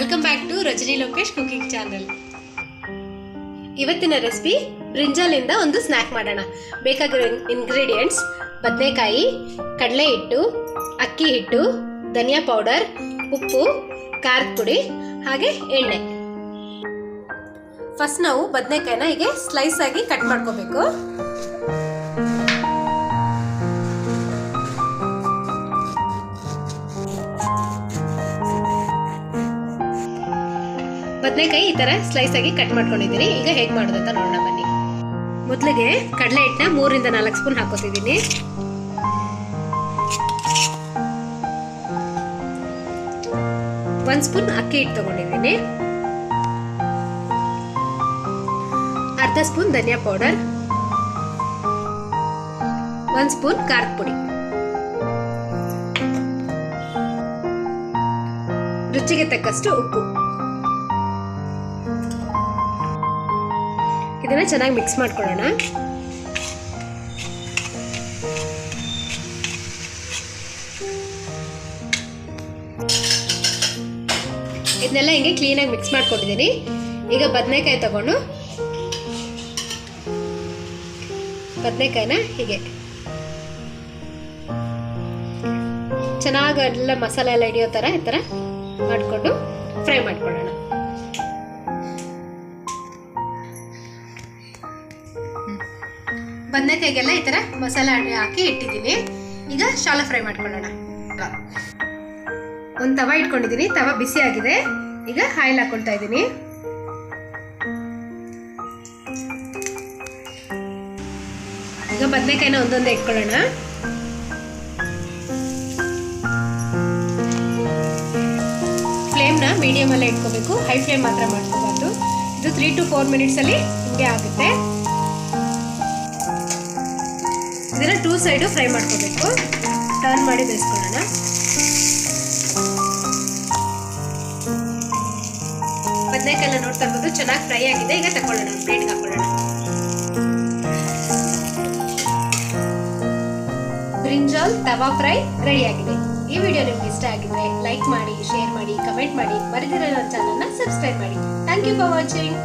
Welcome back to Rajani Lokesh cooking channel. ಇವತ್ತಿನ recipe ಬ್ರಿಂಜಾಲಿಂದ ಒಂದು ಸ್ನ್ಯಾಕ್ ಮಾಡೋಣ. ಬೇಕಾಗಿರೋ ಇಂಗ್ರೀಡಿಯೆಂಟ್ಸ್: ಬದನೆಕಾಯಿ, ಕಡಲೆ ಹಿಟ್ಟು, ಅಕ್ಕಿ ಹಿಟ್ಟು, ಧನಿಯಾ ಪೌಡರ್, ಉಪ್ಪು, ಖಾರದ ಪುಡಿ ಹಾಗೆ ಎಣ್ಣೆ. ಫಸ್ಟ್ ನಾವು ಬದನೆಕಾಯಿನ ಹೀಗೆ ಸ್ಲೈಸ್ ಆಗಿ ಕಟ್ ಮಾಡ್ಕೋಬೇಕು. ಬದನೆಕಾಯಿ ಈ ತರ ಸ್ಲೈಸ್ ಆಗಿ ಕಟ್ ಮಾಡ್ಕೊಂಡಿದ್ದೀನಿ. ಈಗ ಹೇಗೆ ಮಾಡೋದು ಅಂತ ನೋಡೋಣ ಬನ್ನಿ. ಮೊದಲಿಗೆ ಕಡಲೆ ಹಿಟ್ಟನ್ನ 3 ರಿಂದ 4 ಸ್ಪೂನ್ ಹಾಕೋತಿದ್ದೀನಿ. ಒಂದು ಸ್ಪೂನ್ ಅಕ್ಕಿ ಹಿಟ್ಟು ತಗೊಂಡಿದ್ದೀನಿ. ಅರ್ಧ ಸ್ಪೂನ್ ಧನಿಯಾ ಪೌಡರ್, 1 ಸ್ಪೂನ್ ಖಾರದ ಪುಡಿ, ರುಚಿಗೆ ತಕ್ಕಷ್ಟು ಉಪ್ಪು. ಇದನ್ನ ಚೆನ್ನಾಗಿ ಮಿಕ್ಸ್ ಮಾಡ್ಕೊಳ್ಳೋಣ. ಇದನ್ನೆಲ್ಲ ಹಿಂಗೆ ಕ್ಲೀನಾಗಿ ಮಿಕ್ಸ್ ಮಾಡ್ಕೊಂಡಿದ್ದೀನಿ. ಈಗ ಬದನೆಕಾಯಿ ತಗೊಂಡು ಬದನೆಕಾಯಿನ ಹೀಗೆ ಚೆನ್ನಾಗಿ ಎಲ್ಲ ಮಸಾಲೆ ಎಲ್ಲ ಹಿಡಿಯೋ ಥರ ಈ ಥರ ಮಾಡಿಕೊಂಡು ಫ್ರೈ ಮಾಡ್ಕೊಳ್ಳೋಣ. ಬದನೆಕಾಯಿಗೆಲ್ಲ ಈ ಥರ ಮಸಾಲೆ ಹಾಕಿ ಇಟ್ಟಿದ್ದೀನಿ. ಈಗ ಶಾಲೋ ಫ್ರೈ ಮಾಡ್ಕೊಳ್ಳೋಣ. ಒಂದು ತವ ಇಟ್ಕೊಂಡಿದ್ದೀನಿ. ತವ ಬಿಸಿ ಆಗಿದೆ. ಈಗ ಆಯಿಲ್ ಹಾಕೊಳ್ತಾ ಇದ್ದೀನಿ. ಈಗ ಬದನೆಕಾಯಿನ ಒಂದೊಂದೇ ಇಟ್ಕೊಳ್ಳೋಣ. ಫ್ಲೇಮ್ನ ಮೀಡಿಯಮ್ ಅಲ್ಲೇ ಇಟ್ಕೋಬೇಕು, ಹೈ ಫ್ಲೇಮ್ ಮಾತ್ರ ಮಾಡ್ಕೋಬಾರ್ದು. ಇದು 3 to 4 ಮಿನಿಟ್ಸ್ ಅಲ್ಲಿ ಹಿಂಗೆ ಆಗುತ್ತೆ. ಇದನ್ನ 2 ಸೈಡು ಫ್ರೈ ಮಾಡ್ಕೋಬೇಕು. ಟರ್ನ್ ಮಾಡಿ ಬೇಯಿಸ್ಕೊಳ್ಳೋಣ. ಬದನೆಕಾಯಿ ನೋಡ್ತಾ ಇರ್ಬೋದು, ಚೆನ್ನಾಗಿ ಫ್ರೈ ಆಗಿದೆ. ಈಗ ತಗೊಳ್ಳೋಣ, ಪ್ಲೇಟ್ಗೆ ಹಾಕೊಳ್ಳೋಣ. ಬ್ರಿಂಜಾಲ್ ತವಾ ಫ್ರೈ ರೆಡಿ ಆಗಿದೆ. ಈ ವಿಡಿಯೋ ನಿಮ್ಗೆ ಇಷ್ಟ ಆಗಿದ್ರೆ ಲೈಕ್ ಮಾಡಿ, ಶೇರ್ ಮಾಡಿ, ಕಮೆಂಟ್ ಮಾಡಿ. ಮರೆದಿರೋ ನನ್ನ ಚಾನಲ್ನ ಸಬ್ಸ್ಕ್ರೈಬ್ ಮಾಡಿ. Thank you for watching.